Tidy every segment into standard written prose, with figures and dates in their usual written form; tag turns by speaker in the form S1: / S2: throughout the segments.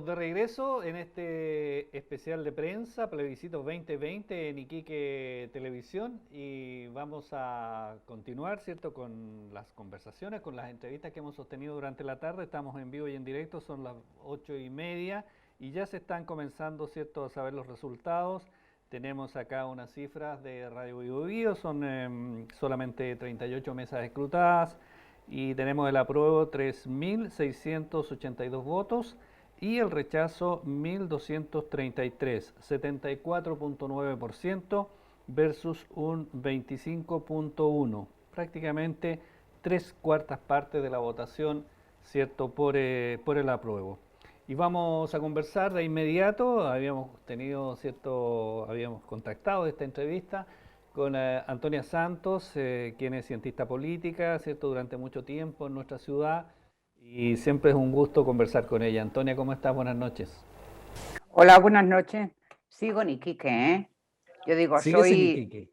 S1: de regreso en este especial de prensa, Plebiscito 2020 en Iquique Televisión, y vamos a continuar, ¿cierto?, con las conversaciones, con las entrevistas que hemos sostenido durante la tarde. Estamos en vivo y en directo, son las 8:30 y ya se están comenzando, ¿cierto?, a saber los resultados. Tenemos acá unas cifras de Radio Vivo Vivo, son solamente 38 mesas escrutadas y tenemos el apruebo 3.682 votos y el rechazo 1.233, 74.9% versus un 25.1%, prácticamente 3/4 de la votación, ¿cierto?, por el apruebo. Y vamos a conversar de inmediato. Habíamos contactado esta entrevista con Antonia Santos, quien es cientista política, ¿cierto?, durante mucho tiempo en nuestra ciudad, y siempre es un gusto conversar con ella. Antonia, ¿cómo estás? Buenas noches.
S2: Hola, buenas noches. Sigo en Iquique, ¿eh? Yo digo,
S1: ¿Sigues en
S2: soy,
S1: Iquique?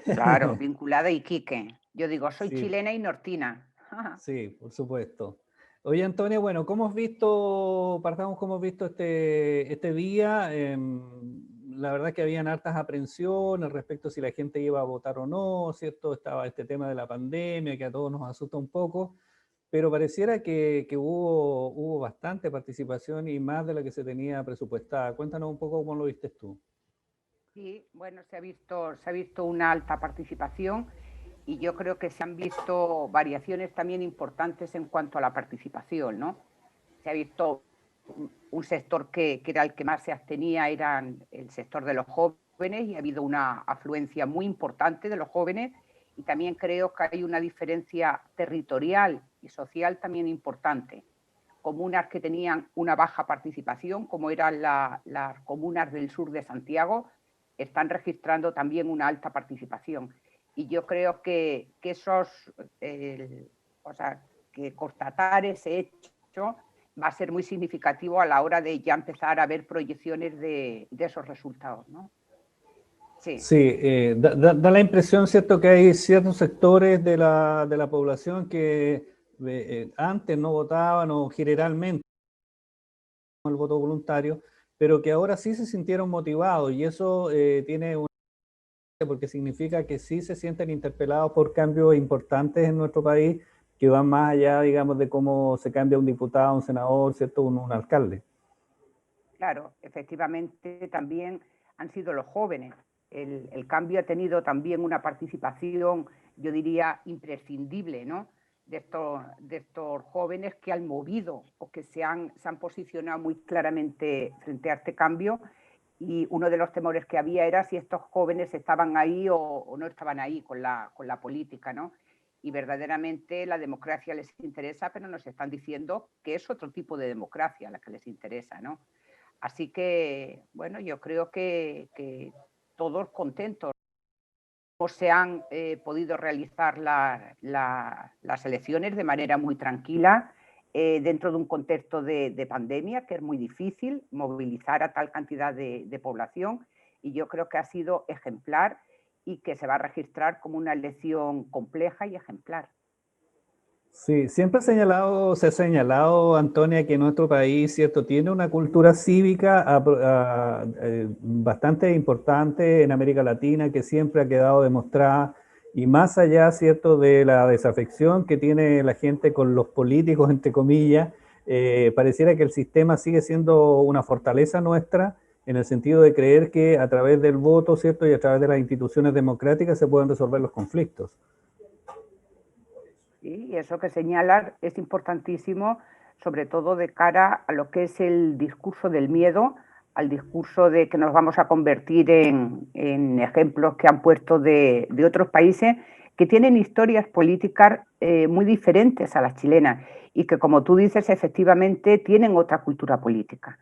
S2: claro, vinculada a Iquique. Yo digo, soy
S1: Sí,
S2: chilena y nortina.
S1: sí, por supuesto. Oye, Antonia, bueno, partamos, cómo has visto este día? La verdad que habían hartas aprensiones respecto a si la gente iba a votar o no, ¿cierto? Estaba este tema de la pandemia que a todos nos asusta un poco, pero pareciera que hubo bastante participación y más de la que se tenía presupuestada. Cuéntanos un poco cómo lo viste tú.
S2: Sí, bueno, se ha visto una alta participación y yo creo que se han visto variaciones también importantes en cuanto a la participación, ¿no? Se ha visto un sector que era el que más se abstenía, era el sector de los jóvenes, y ha habido una afluencia muy importante de los jóvenes, y también creo que hay una diferencia territorial y social también importante. Comunas que tenían una baja participación, como eran las comunas del sur de Santiago, están registrando también una alta participación. Y yo creo que que constatar ese hecho va a ser muy significativo a la hora de ya empezar a ver proyecciones de esos resultados, ¿no? Sí.
S1: Sí, da la impresión, ¿cierto?, que hay ciertos sectores de la población que antes no votaban o generalmente el voto voluntario, pero que ahora sí se sintieron motivados, y eso tiene una, porque significa que sí se sienten interpelados por cambios importantes en nuestro país que van más allá, digamos, de cómo se cambia un diputado, un senador, ¿cierto?, un alcalde.
S2: Claro, efectivamente también han sido los jóvenes. El cambio ha tenido también una participación, yo diría, imprescindible, ¿no? De estos jóvenes que han movido o que se han posicionado muy claramente frente a este cambio, y uno de los temores que había era si estos jóvenes estaban ahí o no estaban ahí con la política, ¿no? Y verdaderamente la democracia les interesa, pero nos están diciendo que es otro tipo de democracia la que les interesa, ¿no? Así que, bueno, yo creo que todos contentos. Se han podido realizar las elecciones de manera muy tranquila, dentro de un contexto de pandemia, que es muy difícil movilizar a tal cantidad de población, y yo creo que ha sido ejemplar y que se va a registrar como una elección compleja y ejemplar.
S1: Sí, siempre se ha señalado, Antonia, que nuestro país, ¿cierto?, tiene una cultura cívica bastante importante en América Latina, que siempre ha quedado demostrada, y más allá, ¿cierto?, de la desafección que tiene la gente con los políticos, entre comillas, pareciera que el sistema sigue siendo una fortaleza nuestra, en el sentido de creer que a través del voto, ¿cierto?, y a través de las instituciones democráticas se pueden resolver los conflictos.
S2: ¿Sí? Y eso que señalas es importantísimo, sobre todo de cara a lo que es el discurso del miedo, al discurso de que nos vamos a convertir en ejemplos que han puesto de otros países que tienen historias políticas muy diferentes a las chilenas, y que, como tú dices, efectivamente tienen otra cultura política.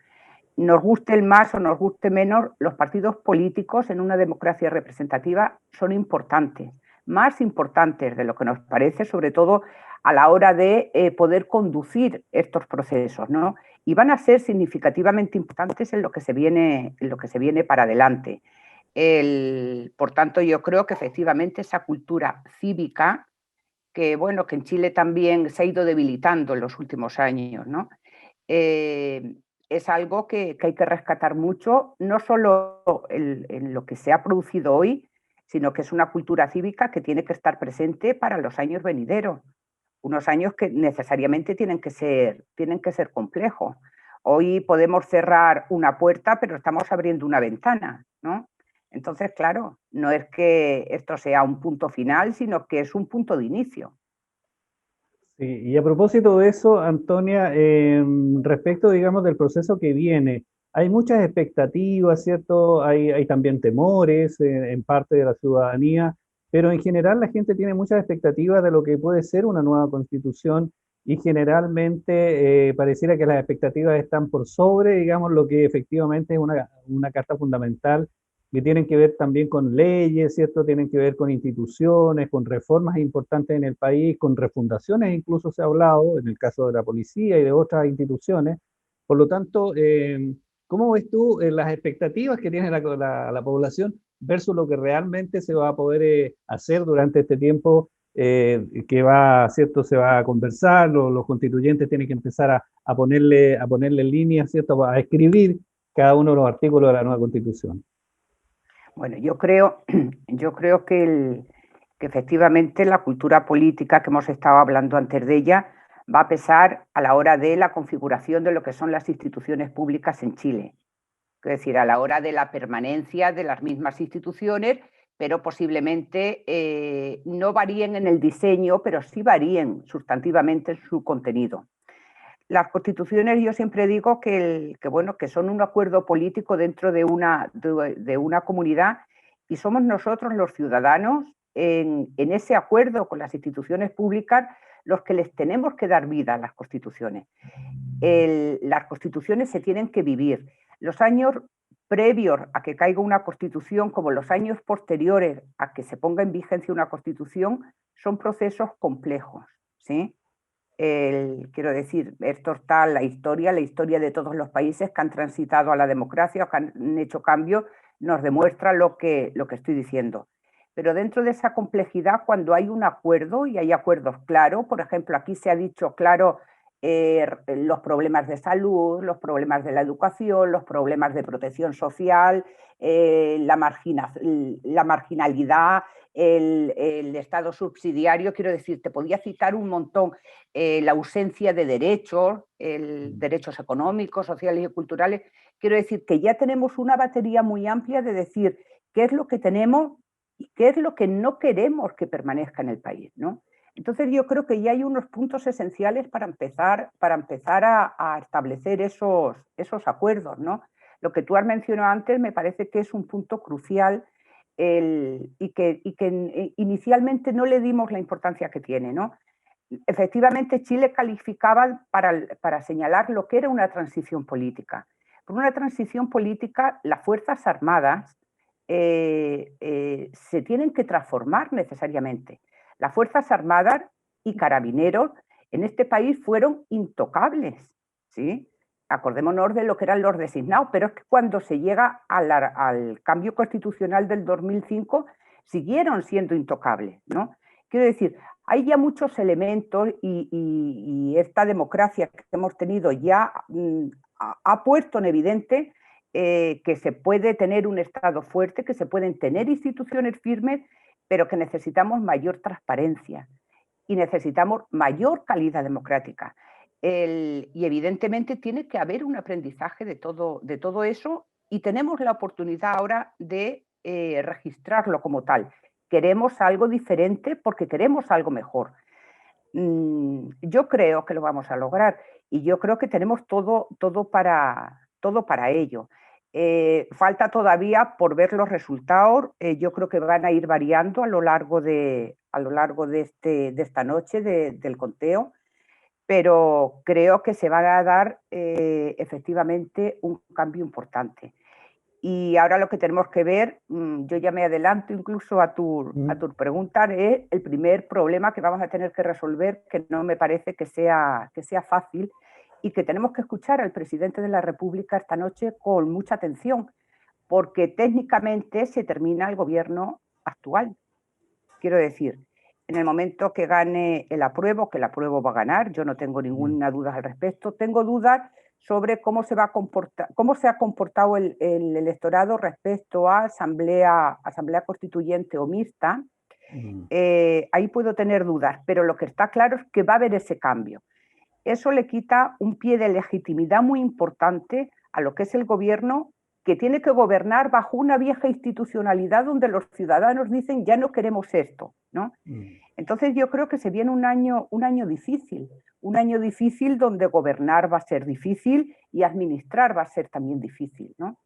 S2: Nos guste más o nos guste menos, los partidos políticos en una democracia representativa son importantes, más importantes de lo que nos parece, sobre todo a la hora de poder conducir estos procesos, ¿no? Y van a ser significativamente importantes en lo que se viene para adelante. Por tanto, yo creo que efectivamente esa cultura cívica, que bueno, que en Chile también se ha ido debilitando en los últimos años, ¿no? es algo que hay que rescatar mucho, no solo en lo que se ha producido hoy, sino que es una cultura cívica que tiene que estar presente para los años venideros, unos años que necesariamente tienen que ser complejos. Hoy podemos cerrar una puerta, pero estamos abriendo una ventana, ¿no? Entonces, claro, no es que esto sea un punto final, sino que es un punto de inicio.
S3: Sí, y a propósito de eso, Antonia, respecto, digamos, del proceso que viene, hay muchas expectativas, ¿cierto? Hay también temores en parte de la ciudadanía, pero en general la gente tiene muchas expectativas de lo que puede ser una nueva constitución y generalmente pareciera que las expectativas están por sobre, digamos, lo que efectivamente es una carta fundamental que tienen que ver también con leyes, ¿cierto? Tienen que ver con instituciones, con reformas importantes en el país, con refundaciones, incluso se ha hablado, en el caso de la policía y de otras instituciones. Por lo tanto, ¿cómo ves tú las expectativas que tiene la población versus lo que realmente se va a poder hacer durante este tiempo que va, ¿cierto? Se va a conversar, los constituyentes tienen que empezar a ponerle líneas, ¿cierto? A escribir cada uno de los artículos de la nueva constitución.
S2: Bueno, yo creo que efectivamente la cultura política que hemos estado hablando antes de ella va a pesar a la hora de la configuración de lo que son las instituciones públicas en Chile. Es decir, a la hora de la permanencia de las mismas instituciones, pero posiblemente no varíen en el diseño, pero sí varíen sustantivamente en su contenido. Las constituciones yo siempre digo bueno, que son un acuerdo político dentro de una comunidad y somos nosotros los ciudadanos en ese acuerdo con las instituciones públicas los que les tenemos que dar vida a las constituciones. Las constituciones se tienen que vivir. Los años previos a que caiga una constitución, como los años posteriores a que se ponga en vigencia una constitución, son procesos complejos, ¿sí? Quiero decir, esto está la historia de todos los países que han transitado a la democracia o que han hecho cambios, nos demuestra lo que estoy diciendo. Pero dentro de esa complejidad, cuando hay un acuerdo y hay acuerdos claros, por ejemplo, aquí se ha dicho claro los problemas de salud, los problemas de la educación, los problemas de protección social, la marginalidad, el Estado subsidiario, quiero decir, te podía citar un montón, la ausencia de derechos, derechos económicos, sociales y culturales. Quiero decir que ya tenemos una batería muy amplia de decir qué es lo que tenemos y qué es lo que no queremos que permanezca en el país, ¿no? Entonces yo creo que ya hay unos puntos esenciales para empezar a establecer esos acuerdos, ¿no? Lo que tú has mencionado antes me parece que es un punto crucial y que inicialmente no le dimos la importancia que tiene, ¿no? Efectivamente, Chile calificaba para señalar lo que era una transición política. Por una transición política, las Fuerzas Armadas se tienen que transformar necesariamente. Las Fuerzas Armadas y Carabineros en este país fueron intocables, ¿sí? Acordémonos de lo que eran los designados, pero es que cuando se llega al cambio constitucional del 2005 siguieron siendo intocables, ¿no? Quiero decir, hay ya muchos elementos y esta democracia que hemos tenido ya ha puesto en evidente que se puede tener un Estado fuerte, que se pueden tener instituciones firmes, pero que necesitamos mayor transparencia y necesitamos mayor calidad democrática. Y evidentemente tiene que haber un aprendizaje de todo eso y tenemos la oportunidad ahora de registrarlo como tal. Queremos algo diferente porque queremos algo mejor. Yo creo que lo vamos a lograr y yo creo que tenemos todo para ello. Falta todavía por ver los resultados. Yo creo que van a ir variando a lo largo de esta noche del conteo, pero creo que se va a dar efectivamente un cambio importante. Y ahora lo que tenemos que ver, yo ya me adelanto incluso a tu pregunta, es el primer problema que vamos a tener que resolver, que no me parece que sea fácil, y que tenemos que escuchar al presidente de la República esta noche con mucha atención, porque técnicamente se termina el gobierno actual. Quiero decir, en el momento que gane el apruebo, que el apruebo va a ganar, yo no tengo ninguna duda al respecto, tengo dudas sobre cómo se va a comportar, cómo se ha comportado el electorado respecto a asamblea constituyente o mixta. Ahí puedo tener dudas, pero lo que está claro es que va a haber ese cambio. Eso le quita un pie de legitimidad muy importante a lo que es el gobierno, que tiene que gobernar bajo una vieja institucionalidad donde los ciudadanos dicen ya no queremos esto, ¿no? Entonces yo creo que se viene un año difícil donde gobernar va a ser difícil y administrar va a ser también difícil, ¿no?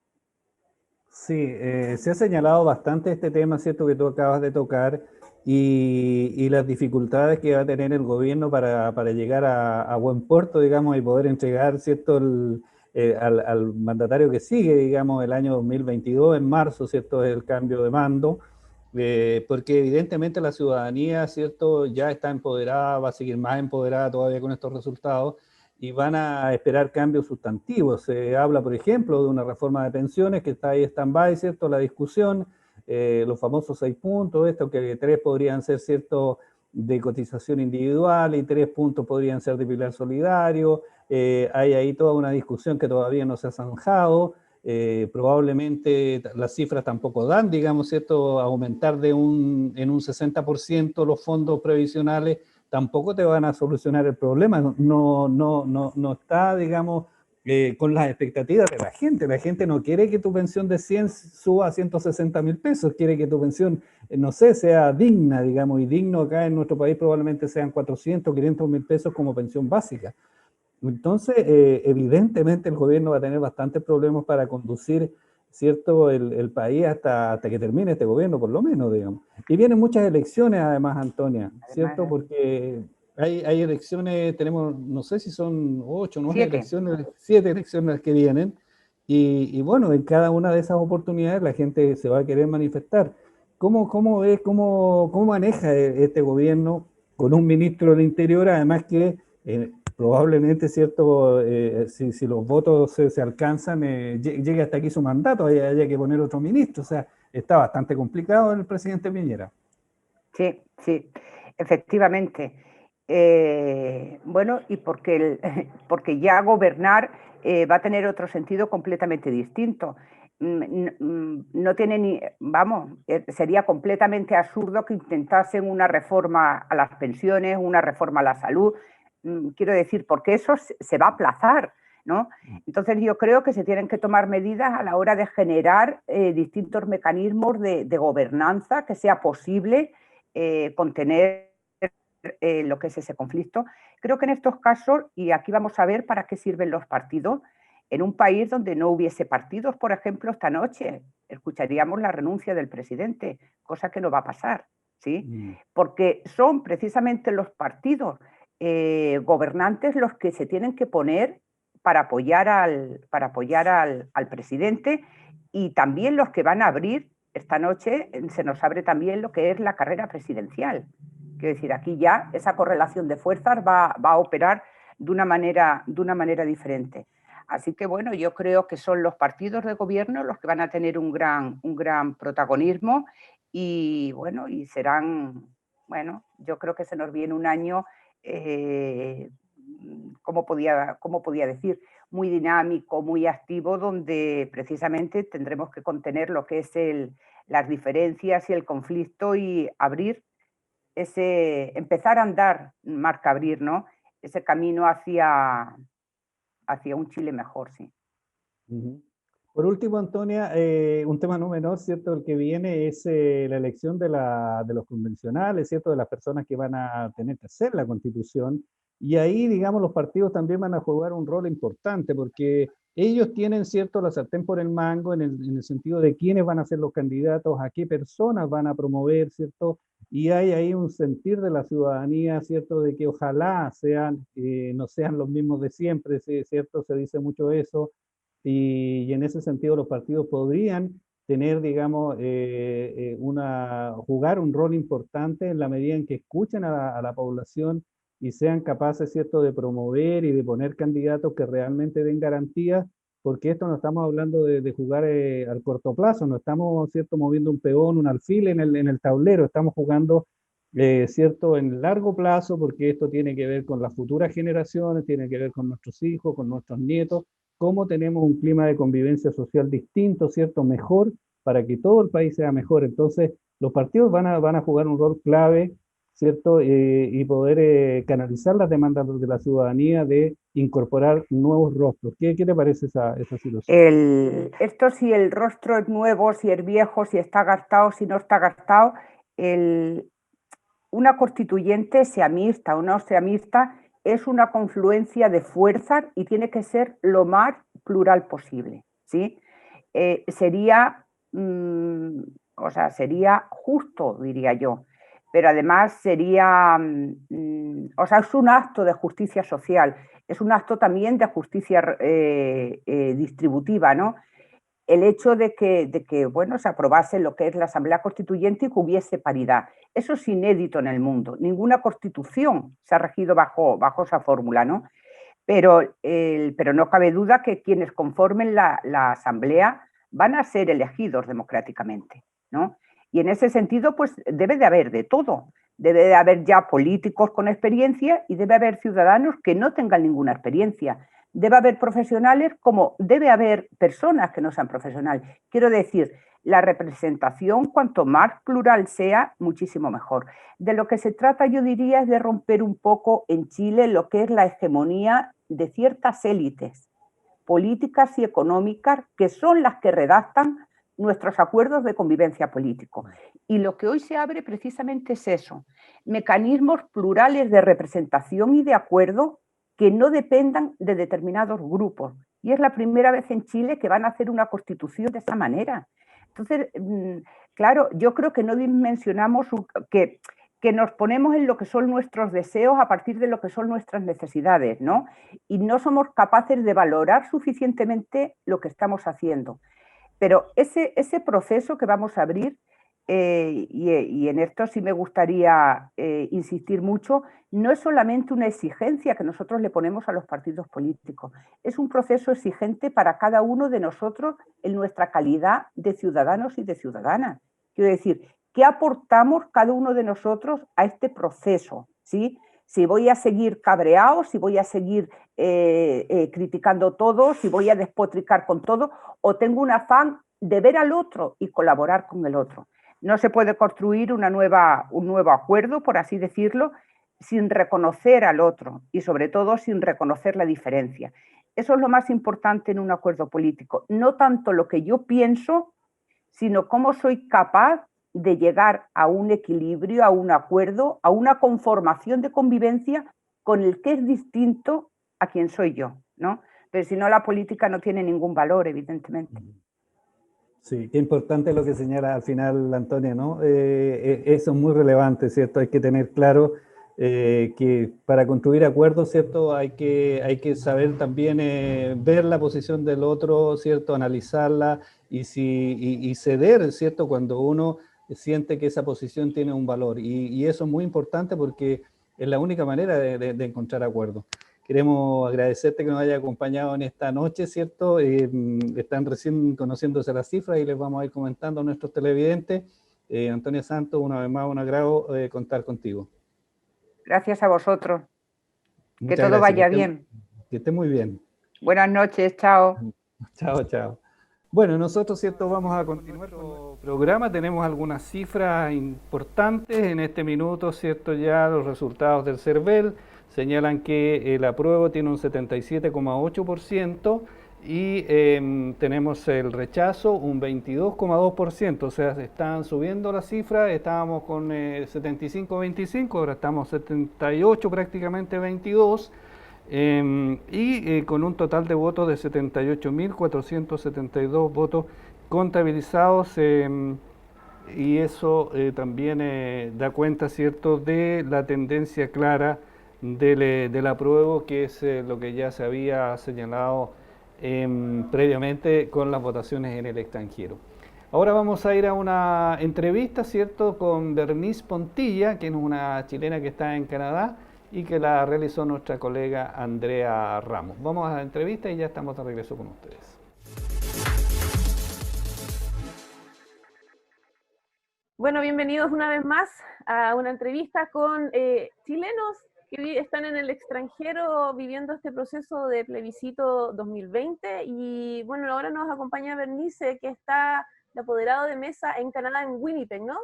S3: Sí, se ha señalado bastante este tema, ¿cierto?, que tú acabas de tocar, y las dificultades que va a tener el gobierno para llegar a buen puerto, digamos, y poder entregar, ¿cierto?, al mandatario que sigue, digamos, el año 2022, en marzo, ¿cierto?, es el cambio de mando, porque evidentemente la ciudadanía, ¿cierto?, ya está empoderada, va a seguir más empoderada todavía con estos resultados, y van a esperar cambios sustantivos. Se habla, por ejemplo, de una reforma de pensiones que está ahí stand-by, ¿cierto?, la discusión, los famosos 6 puntos, esto que 3 podrían ser, ¿cierto?, de cotización individual y 3 puntos podrían ser de pilar solidario. Hay ahí toda una discusión que todavía no se ha zanjado. Probablemente las cifras tampoco dan, digamos, ¿cierto?, aumentar en un 60% los fondos previsionales tampoco te van a solucionar el problema. No está, digamos, con las expectativas de la gente. La gente no quiere que tu pensión de 100 suba a 160.000 pesos, quiere que tu pensión, no sé, sea digna, digamos, y digno acá en nuestro país probablemente sean 400, 500.000 pesos como pensión básica. Entonces, evidentemente el gobierno va a tener bastantes problemas para conducir, ¿cierto?, el país hasta que termine este gobierno, por lo menos, digamos. Y vienen muchas elecciones, además, Antonia, ¿cierto? Porque hay elecciones, tenemos, no sé si son 8 o 9 elecciones, 7 elecciones las que vienen, y bueno, en cada una de esas oportunidades la gente se va a querer manifestar. ¿Cómo ves, cómo maneja este gobierno con un ministro del Interior, además que probablemente, ¿cierto?, si los votos se alcanzan, llegue hasta aquí su mandato, haya que poner otro ministro? O sea, está bastante complicado el presidente Piñera.
S2: Sí, sí, efectivamente. Bueno, y porque ya gobernar va a tener otro sentido completamente distinto. No tiene ni, vamos, sería completamente absurdo que intentasen una reforma a las pensiones, una reforma a la salud. Quiero decir, porque eso se va a aplazar, ¿no? Entonces yo creo que se tienen que tomar medidas a la hora de generar distintos mecanismos de gobernanza que sea posible contener lo que es ese conflicto. Creo que en estos casos, y aquí vamos a ver para qué sirven los partidos, en un país donde no hubiese partidos, por ejemplo, esta noche escucharíamos la renuncia del presidente, cosa que no va a pasar, ¿sí? Porque son precisamente los partidos gobernantes los que se tienen que poner para apoyar al presidente, y también los que van a abrir esta noche. Se nos abre también lo que es la carrera presidencial. Quiero decir, aquí ya esa correlación de fuerzas va a operar de una manera diferente. Así que bueno, yo creo que son los partidos de gobierno los que van a tener un gran protagonismo, y bueno, y serán, bueno, yo creo que se nos viene un año, ¿cómo podía decir? Muy dinámico, muy activo, donde precisamente tendremos que contener lo que es las diferencias y el conflicto, y empezar a andar, marca abrir, ¿no?, ese camino hacia un Chile mejor, sí.
S3: Por último, Antonia, un tema no menor, ¿cierto? El que viene es la elección de los convencionales, ¿cierto? De las personas que van a tener que hacer la Constitución. Y ahí, digamos, los partidos también van a jugar un rol importante, porque ellos tienen, ¿cierto?, la sartén por el mango en el sentido de quiénes van a ser los candidatos, a qué personas van a promover, ¿cierto? Y hay ahí un sentir de la ciudadanía, ¿cierto?, de que ojalá no sean los mismos de siempre, ¿cierto? Se dice mucho eso, y en ese sentido los partidos podrían tener, digamos, jugar un rol importante en la medida en que escuchen a la población y sean capaces, ¿cierto?, de promover y de poner candidatos que realmente den garantías, porque esto no estamos hablando de jugar al corto plazo, no estamos, ¿cierto?, moviendo un peón, un alfil en el tablero, estamos jugando ¿cierto? En largo plazo, porque esto tiene que ver con las futuras generaciones, tiene que ver con nuestros hijos, con nuestros nietos, cómo tenemos un clima de convivencia social distinto, ¿cierto? Mejor, para que todo el país sea mejor. Entonces, los partidos van a jugar un rol clave, ¿cierto? Y poder canalizar las demandas de la ciudadanía de incorporar nuevos rostros. ¿Qué te parece esa situación?
S2: Esto si el rostro es nuevo, si es viejo, si está gastado, si no está gastado, una constituyente, sea mixta o no sea mixta, es una confluencia de fuerzas y tiene que ser lo más plural posible, ¿sí? Sería, o sea, sería justo, diría yo, pero además sería, o sea, es un acto de justicia social, es un acto también de justicia distributiva, ¿no? El hecho de que, bueno, se aprobase lo que es la Asamblea Constituyente y que hubiese paridad. Eso es inédito en el mundo. Ninguna constitución se ha regido bajo esa fórmula, ¿no? Pero no cabe duda que quienes conformen la Asamblea van a ser elegidos democráticamente, ¿no? Y en ese sentido, pues debe de haber de todo. Debe de haber ya políticos con experiencia y debe haber ciudadanos que no tengan ninguna experiencia. Debe haber profesionales como debe haber personas que no sean profesionales. Quiero decir, la representación, cuanto más plural sea, muchísimo mejor. De lo que se trata, yo diría, es de romper un poco en Chile lo que es la hegemonía de ciertas élites políticas y económicas que son las que redactan nuestros acuerdos de convivencia político. Y lo que hoy se abre precisamente es eso, mecanismos plurales de representación y de acuerdo que no dependan de determinados grupos. Y es la primera vez en Chile que van a hacer una constitución de esa manera. Entonces, claro, yo creo que no dimensionamos que nos ponemos en lo que son nuestros deseos a partir de lo que son nuestras necesidades, ¿no? Y no somos capaces de valorar suficientemente lo que estamos haciendo. Pero ese proceso que vamos a abrir, y en esto sí me gustaría insistir mucho, no es solamente una exigencia que nosotros le ponemos a los partidos políticos, es un proceso exigente para cada uno de nosotros en nuestra calidad de ciudadanos y de ciudadanas. Quiero decir, ¿qué aportamos cada uno de nosotros a este proceso? ¿Sí? Si voy a seguir cabreado, si voy a seguir criticando todo, si voy a despotricar con todo, o tengo un afán de ver al otro y colaborar con el otro. No se puede construir un nuevo acuerdo, por así decirlo, sin reconocer al otro y sobre todo sin reconocer la diferencia. Eso es lo más importante en un acuerdo político. No tanto lo que yo pienso, sino cómo soy capaz de llegar a un equilibrio, a un acuerdo, a una conformación de convivencia con el que es distinto a quien soy yo, ¿no? Pero si no, la política no tiene ningún valor, evidentemente.
S3: Sí, qué importante lo que señala al final Antonia, ¿no? Eso es muy relevante, ¿cierto? Hay que tener claro que para construir acuerdos, ¿cierto? Hay que saber también ver la posición del otro, ¿cierto? Analizarla y ceder, ¿cierto? Cuando uno siente que esa posición tiene un valor. Y eso es muy importante porque es la única manera de encontrar acuerdos. Queremos agradecerte que nos haya acompañado en esta noche, ¿cierto? Están recién conociéndose las cifras y les vamos a ir comentando a nuestros televidentes. Antonia Santos, una vez más, un agrado contar contigo.
S2: Gracias a vosotros.
S3: Muchas
S2: que todo
S3: gracias,
S2: vaya bien.
S3: Que esté muy bien.
S2: Buenas noches, chao.
S3: Chao, chao. Bueno, nosotros, ¿cierto? Vamos a continuar con nuestro programa. Tenemos algunas cifras importantes en este minuto, ¿cierto? Ya los resultados del CERVEL señalan que el apruebo tiene un 77,8% y tenemos el rechazo un 22,2%, o sea, se están subiendo las cifras, estábamos con 75-25, ahora estamos 78 prácticamente 22, con un total de votos de 78.472 votos contabilizados, y eso también da cuenta, ¿cierto?, de la tendencia clara del apruebo, que es lo que ya se había señalado previamente con las votaciones en el extranjero. Ahora vamos a ir a una entrevista, ¿cierto?, con Bernice Pontilla, que es una chilena que está en Canadá y que la realizó nuestra colega Andrea Ramos. Vamos a la entrevista y ya estamos de regreso con ustedes.
S4: Bueno, bienvenidos una vez más a una entrevista con chilenos que están en el extranjero viviendo este proceso de plebiscito 2020. Y bueno, ahora nos acompaña Bernice, que está de apoderado de mesa en Canadá, en Winnipeg, ¿no?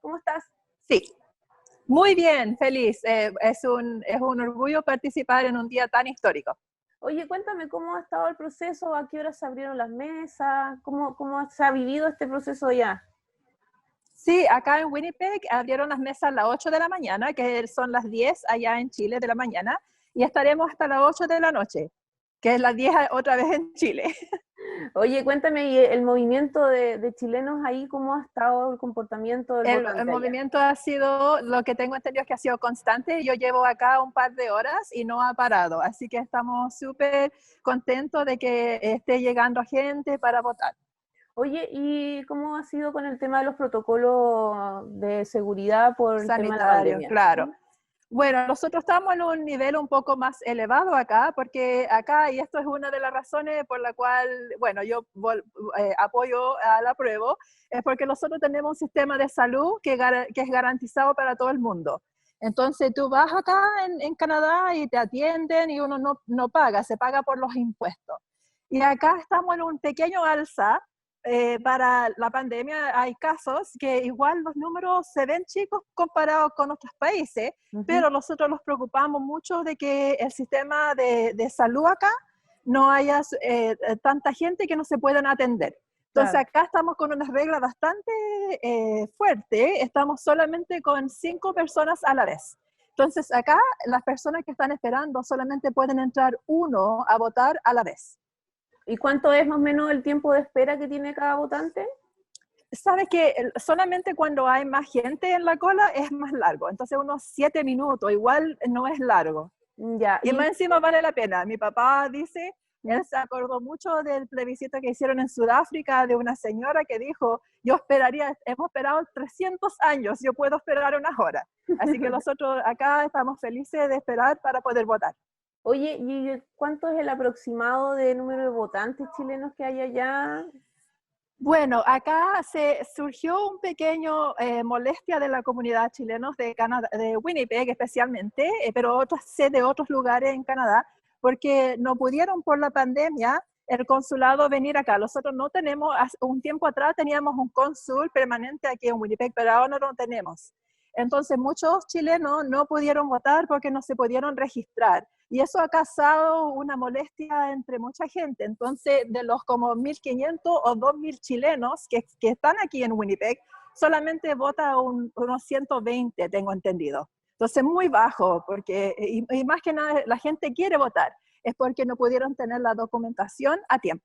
S4: ¿Cómo estás?
S5: Sí, muy bien, feliz. Es un orgullo participar en un día tan histórico.
S4: Oye, cuéntame cómo ha estado el proceso, a qué horas se abrieron las mesas, cómo se ha vivido este proceso ya.
S5: Sí, acá en Winnipeg abrieron las mesas a las 8 de la mañana, que son las 10 allá en Chile de la mañana, y estaremos hasta las 8 de la noche, que es las 10 otra vez en Chile.
S4: Oye, cuéntame, ¿y el movimiento de chilenos ahí, cómo ha estado el comportamiento del votante
S5: El
S4: allá?
S5: movimiento ha sido, lo que tengo entendido es que ha sido constante. Yo llevo acá un par de horas y no ha parado, así que estamos súper contentos de que esté llegando gente para votar.
S4: Oye, ¿y cómo ha sido con el tema de los protocolos de seguridad por el tema de la
S5: Sanitario,
S4: pandemia?
S5: claro. Bueno, nosotros estamos en un nivel un poco más elevado acá, porque acá, y esto es una de las razones por la cual, bueno, yo apoyo al apruebo, es porque nosotros tenemos un sistema de salud que es garantizado para todo el mundo. Entonces tú vas acá en Canadá y te atienden y uno no paga, se paga por los impuestos. Y acá estamos en un pequeño alza. Para la pandemia hay casos que igual los números se ven chicos comparados con otros países, pero nosotros nos preocupamos mucho de que el sistema de salud acá no haya tanta gente que no se puedan atender. Entonces acá estamos con unas reglas bastante fuertes, estamos solamente con 5 personas a la vez. Entonces acá las personas que están esperando solamente pueden entrar uno a votar a la vez.
S4: ¿Y cuánto es más o menos el tiempo de espera que tiene cada votante?
S5: Sabes que solamente cuando hay más gente en la cola es más largo, entonces unos 7 minutos, igual no es largo.
S4: Ya.
S5: Y más encima vale la pena. Mi papá dice, él se acordó mucho del plebiscito que hicieron en Sudáfrica de una señora que dijo, hemos esperado 300 años, yo puedo esperar unas horas. Así que nosotros acá estamos felices de esperar para poder votar.
S4: Oye, ¿y cuánto es el aproximado de número de votantes chilenos que hay allá?
S5: Bueno, acá se surgió un pequeño molestia de la comunidad chilena de Canadá, de Winnipeg especialmente, pero sé de otros lugares en Canadá, porque no pudieron por la pandemia el consulado venir acá. Nosotros no tenemos, un tiempo atrás teníamos un cónsul permanente aquí en Winnipeg, pero ahora no lo tenemos. Entonces muchos chilenos no pudieron votar porque no se pudieron registrar. Y eso ha causado una molestia entre mucha gente. Entonces, de los como 1.500 o 2.000 chilenos que están aquí en Winnipeg, solamente vota unos 120, tengo entendido. Entonces, muy bajo, porque, y más que nada la gente quiere votar, es porque no pudieron tener la documentación a tiempo.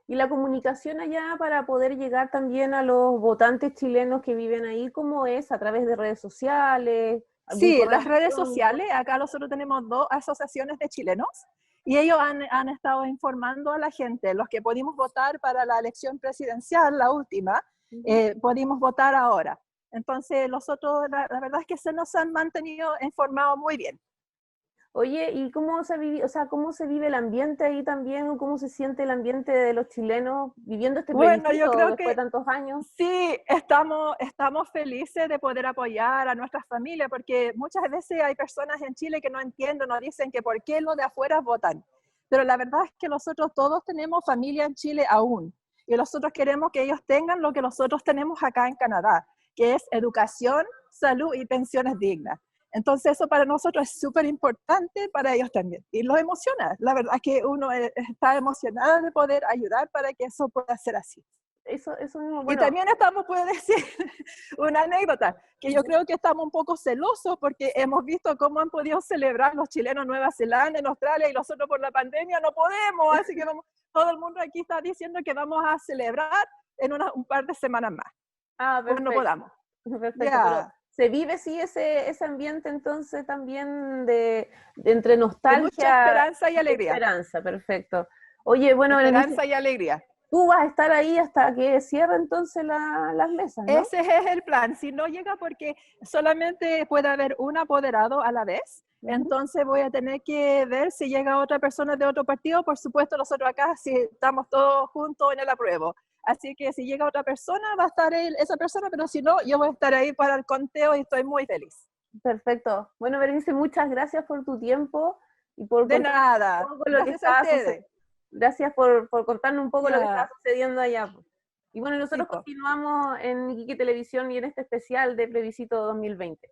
S4: ¿Y la comunicación allá para poder llegar también a los votantes chilenos que viven ahí, cómo es? ¿A través de redes sociales?
S5: Sí, las redes sociales, acá nosotros tenemos 2 asociaciones de chilenos y ellos han estado informando a la gente, los que pudimos votar para la elección presidencial, la última, pudimos votar ahora. Entonces nosotros, la verdad es que se nos han mantenido informados muy bien.
S4: Oye, ¿y cómo se vive, o sea, cómo se vive el ambiente ahí también? ¿Cómo se siente el ambiente de los chilenos viviendo este plebiscito
S5: yo creo
S4: después de tantos años?
S5: Sí, estamos felices de poder apoyar a nuestras familias, porque muchas veces hay personas en Chile que no entienden, nos dicen que por qué los de afuera votan. Pero la verdad es que nosotros todos tenemos familia en Chile aún, y nosotros queremos que ellos tengan lo que nosotros tenemos acá en Canadá, que es educación, salud y pensiones dignas. Entonces eso para nosotros es súper importante, para ellos también. Y los emociona. La verdad es que uno está emocionado de poder ayudar para que eso pueda ser así.
S4: Eso mismo, bueno.
S5: Y también puedo decir una anécdota, que yo creo que estamos un poco celosos porque hemos visto cómo han podido celebrar los chilenos en Nueva Zelanda, en Australia, y nosotros por la pandemia no podemos. Así que todo el mundo aquí está diciendo que vamos a celebrar en un par de semanas más.
S4: Ah, perfecto.
S5: Cuando podamos.
S4: Perfecto. Yeah. ¿Se vive sí ese ambiente entonces también de entre nostalgia?
S5: De mucha esperanza y alegría.
S4: Esperanza, perfecto. Oye, bueno,
S5: esperanza y alegría.
S4: Tú vas a estar ahí hasta que cierre entonces las mesas, ¿no?
S5: Ese es el plan. Si no llega, porque solamente puede haber un apoderado a la vez, entonces voy a tener que ver si llega otra persona de otro partido. Por supuesto, nosotros acá si estamos todos juntos en el apruebo. Así que si llega otra persona, va a estar esa persona, pero si no, yo voy a estar ahí para el conteo y estoy muy feliz.
S4: Perfecto. Bueno, Berenice, muchas gracias por tu tiempo y por
S5: De
S4: contarnos
S5: nada.
S4: un poco lo que
S5: Gracias a
S4: estaba
S5: ustedes.
S4: Gracias por contarnos un poco lo que
S5: Ya.
S4: está sucediendo allá. Y bueno, nosotros
S5: Sí, po.
S4: continuamos en Iquique Televisión y en este especial de Plebiscito 2020.